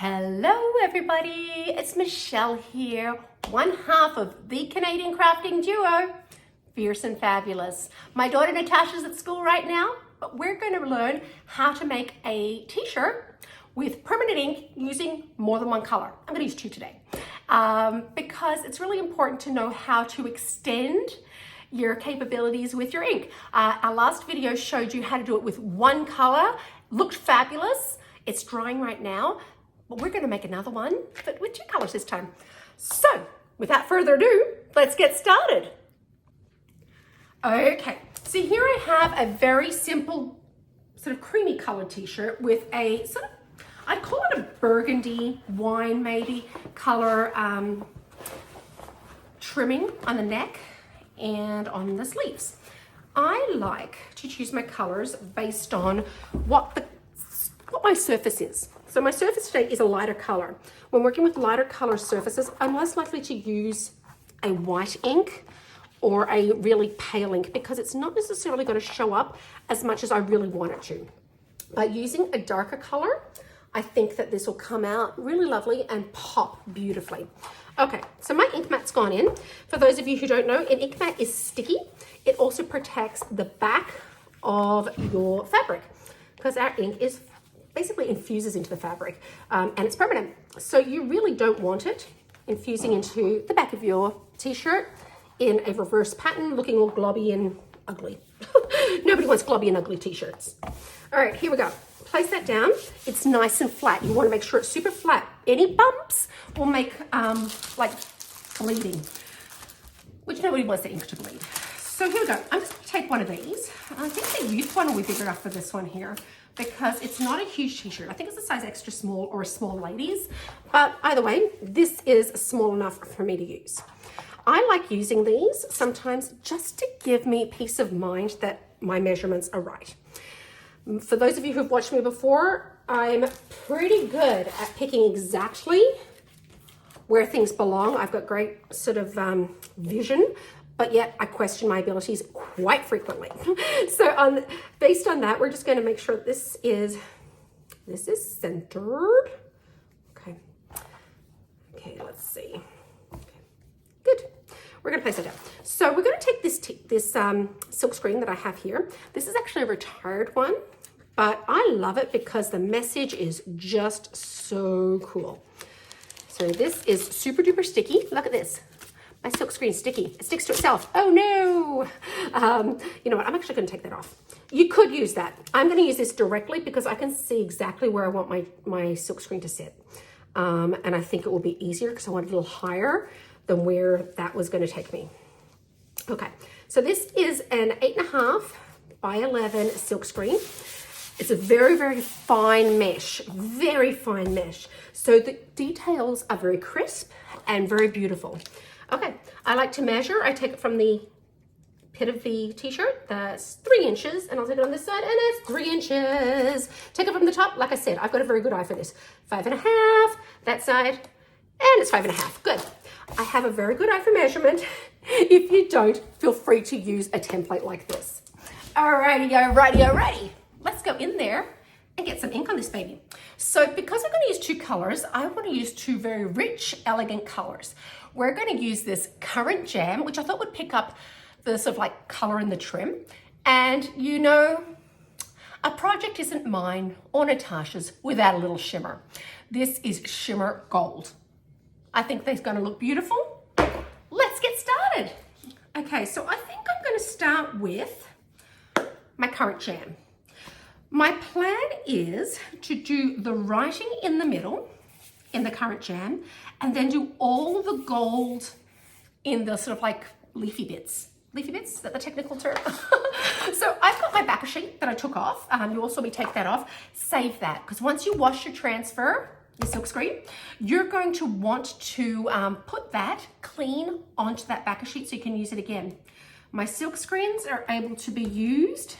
Hello everybody, it's Michelle here, one half of the Canadian crafting duo, Fierce and Fabulous. My daughter Natasha's at school right now, but we're going to learn how to make a t-shirt with permanent ink using more than one color. I'm going to use two today because it's really important to know how to extend your capabilities with your ink. Our last video showed you how to do it with one color, looked fabulous. It's drying right now. But we're going to make another one, but with two colors this time. So, without further ado, let's get started. Okay, so here I have a very simple, sort of creamy colored t-shirt with a sort of, I'd call it a burgundy wine maybe color trimming on the neck and on the sleeves. I like to choose my colors based on what my surface is. So my surface today is a lighter color. When working with lighter color surfaces, I'm less likely to use a white ink or a really pale ink because it's not necessarily going to show up as much as I really want it to. By using a darker color, I think that this will come out really lovely and pop beautifully. Okay, so my ink mat's gone in. For those of you who don't know, an ink mat is sticky. It also protects the back of your fabric because our ink is basically infuses into the fabric and it's permanent. So you really don't want it infusing into the back of your t-shirt in a reverse pattern looking all globby and ugly. Nobody wants globby and ugly t-shirts. All right, here we go. Place that down. It's nice and flat. You want to make sure it's super flat. Any bumps will make like bleeding, which nobody wants the ink to bleed. So here we go. I'm just going to take one of these. I think the youth one will be big enough for this one here, because it's not a huge t-shirt. I think it's a size extra small or a small ladies, but either way, this is small enough for me to use. I like using these sometimes just to give me peace of mind that my measurements are right. For those of you who've watched me before, I'm pretty good at picking exactly where things belong. I've got great sort of vision, but yet I question my abilities quite frequently. So based on that, we're just going to make sure this is centered. Okay, let's see. Okay. Good. We're going to place it down. So we're going to take this silk screen that I have here. This is actually a retired one, but I love it because the message is just so cool. So this is super duper sticky. Look at this. My silk screen is sticky. It sticks to itself. Oh no. You know what? I'm actually going to take that off. You could use that. I'm going to use this directly because I can see exactly where I want my silk screen to sit. And I think it will be easier because I want it a little higher than where that was going to take me. Okay. So this is an 8.5 by 11 silk screen. It's a very, very fine mesh, very fine mesh. So the details are very crisp and very beautiful. Okay, I like to measure. I take it from the pit of the t-shirt. That's 3 inches, and I'll take it on this side, and it's 3 inches. Take it from the top. Like I said, I've got a very good eye for this. 5.5, that side, and it's 5.5. Good. I have a very good eye for measurement. If you don't, feel free to use a template like this. Alrighty, alrighty, alrighty. Let's go in there and get some ink on this baby. So because I'm going to use two colors, I want to use two very rich, elegant colors. We're going to use this Currant Jam, which I thought would pick up the sort of like color in the trim. And you know, a project isn't mine or Natasha's without a little shimmer. This is shimmer gold. I think they're going to look beautiful. Let's get started. Okay, so I think I'm going to start with my Currant Jam. My plan is to do the writing in the middle in the Currant Jam and then do all the gold in the sort of like leafy bits. Leafy bits, is that the technical term? So I've got my backer sheet that I took off. You also may take that off. Save that, because once you wash your transfer, your silk screen, you're going to want to put that clean onto that backer sheet so you can use it again. My silk screens are able to be used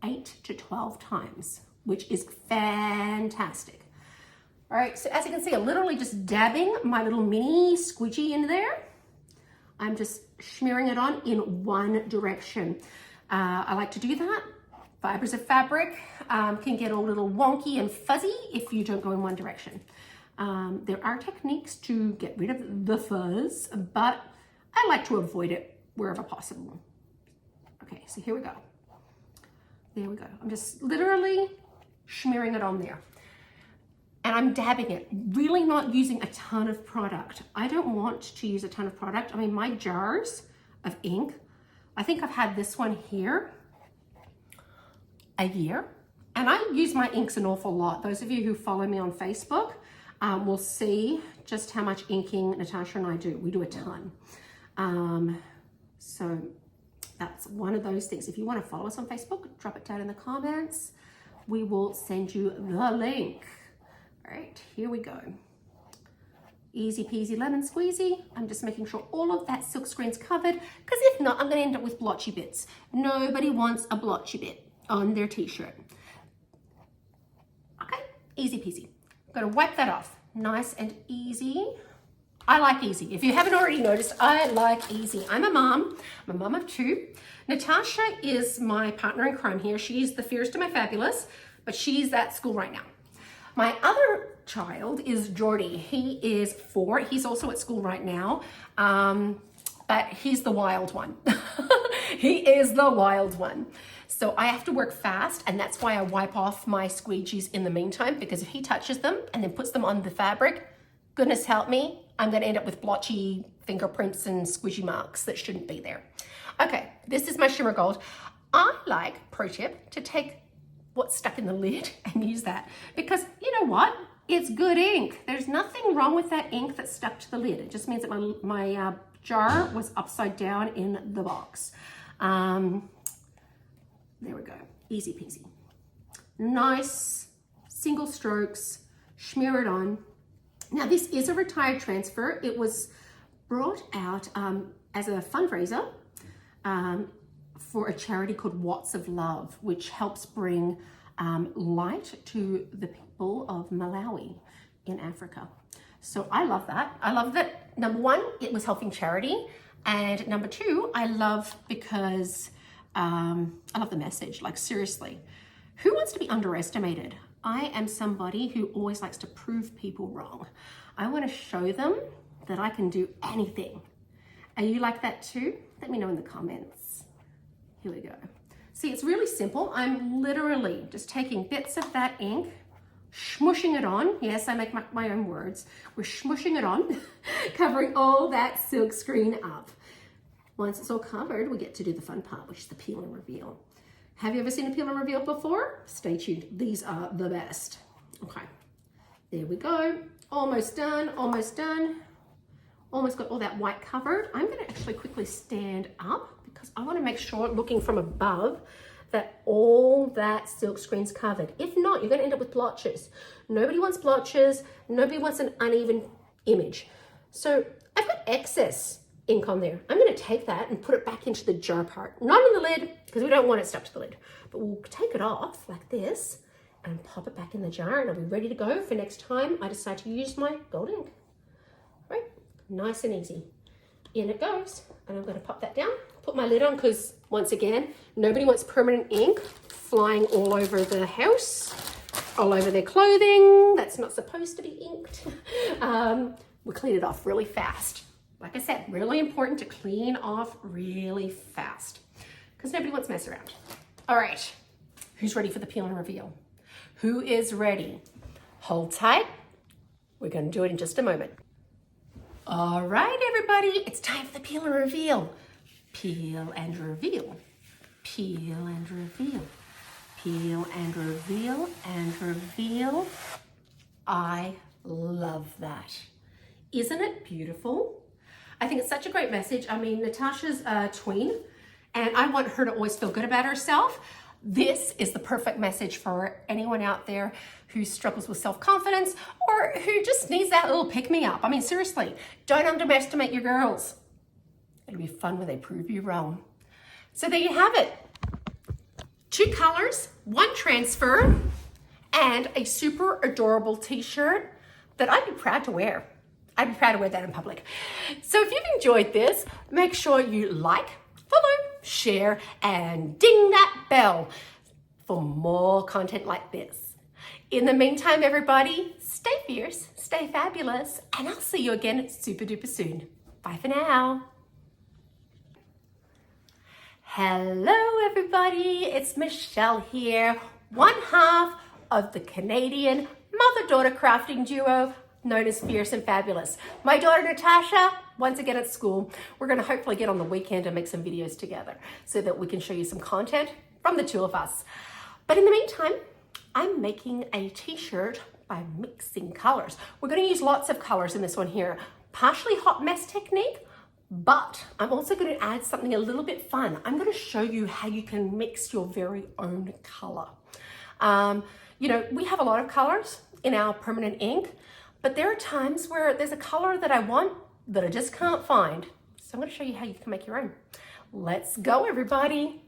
8 to 12 times, which is fantastic. All right, so as you can see, I'm literally just dabbing my little mini squeegee in there. I'm just smearing it on in one direction. I like to do that. Fibers of fabric can get a little wonky and fuzzy if you don't go in one direction. There are techniques to get rid of the fuzz, but I like to avoid it wherever possible. Okay, so here we go. There we go. I'm just literally smearing it on there. And I'm dabbing it, really not using a ton of product. I don't want to use a ton of product. I mean, my jars of ink, I think I've had this one here a year. And I use my inks an awful lot. Those of you who follow me on Facebook will see just how much inking Natasha and I do. We do a ton. So that's one of those things. If you want to follow us on Facebook, drop it down in the comments. We will send you the link. All right, here we go. Easy peasy lemon squeezy. I'm just making sure all of that silk screen's covered, because if not, I'm going to end up with blotchy bits. Nobody wants a blotchy bit on their t-shirt. Okay, easy peasy. I'm going to wipe that off. Nice and easy. I like easy. If you haven't already noticed, I like easy. I'm a mom. I'm a mom of two. Natasha is my partner in crime here. She's the fierce to my fabulous, but she's at school right now. My other child is Jordy. He is 4. He's also at school right now, but he's the wild one. He is the wild one. So I have to work fast, and that's why I wipe off my squeegees in the meantime, because if he touches them and then puts them on the fabric, goodness help me, I'm going to end up with blotchy fingerprints and squishy marks that shouldn't be there. Okay, this is my shimmer gold. I like, pro tip, to take what's stuck in the lid and use that, because you know what? It's good ink. There's nothing wrong with that ink that's stuck to the lid. It just means that my jar was upside down in the box. There we go, easy peasy. Nice single strokes, smear it on. Now this is a retired transfer. It was brought out as a fundraiser for a charity called Watts of Love, which helps bring light to the people of Malawi in Africa. So I love that. I love that, number one, it was helping charity. And number two, I love because I love the message. Like seriously, who wants to be underestimated? I am somebody who always likes to prove people wrong. I want to show them that I can do anything. Are you like that too? Let me know in the comments. Here we go. See, it's really simple. I'm literally just taking bits of that ink, smushing it on. Yes, I make my own words. We're smushing it on, covering all that silk screen up. Once it's all covered, we get to do the fun part, which is the peel and reveal. Have you ever seen a peel and reveal before? Stay tuned. These are the best. Okay, there we go. Almost done, almost done. Almost got all that white covered. I'm going to actually quickly stand up because I want to make sure, looking from above, that all that silk screen's covered. If not, you're going to end up with blotches. Nobody wants blotches. Nobody wants an uneven image. So I've got excess ink on there. I'm going to take that and put it back into the jar part. Not in the lid, because we don't want it stuck to the lid. But we'll take it off like this and pop it back in the jar, and I'll be ready to go for next time I decide to use my gold ink. Right? Nice and easy. In it goes. And I'm going to pop that down, put my lid on, because once again, nobody wants permanent ink flying all over the house, all over their clothing. That's not supposed to be inked. We clean it off really fast. Like I said, really important to clean off really fast because nobody wants to mess around. All right, who's ready for the peel and reveal? Who is ready? Hold tight. We're going to do it in just a moment. All right, everybody, it's time for the peel and reveal. Peel and reveal. Peel and reveal. Peel and reveal and reveal. I love that. Isn't it beautiful? I think it's such a great message. I mean, Natasha's a tween, and I want her to always feel good about herself. This is the perfect message for anyone out there who struggles with self-confidence or who just needs that little pick-me-up. I mean, seriously, don't underestimate your girls. It'll be fun when they prove you wrong. So there you have it. 2 colors, 1 transfer, and a super adorable t-shirt that I'd be proud to wear. I'd be proud to wear that in public. So if you've enjoyed this, make sure you like, follow, share, and ding that bell for more content like this. In the meantime, everybody, stay fierce, stay fabulous, and I'll see you again super duper soon. Bye for now. Hello everybody, it's Michelle here, one half of the Canadian mother-daughter crafting duo known as Fierce and Fabulous. My daughter Natasha, once again at school, we're going to hopefully get on the weekend and make some videos together so that we can show you some content from the two of us. But in the meantime, I'm making a t-shirt by mixing colors. We're going to use lots of colors in this one here, partially hot mess technique, but I'm also going to add something a little bit fun. I'm going to show you how you can mix your very own color. You know, we have a lot of colors in our permanent ink, but there are times where there's a color that I want that I just can't find. So I'm going to show you how you can make your own. Let's go, everybody.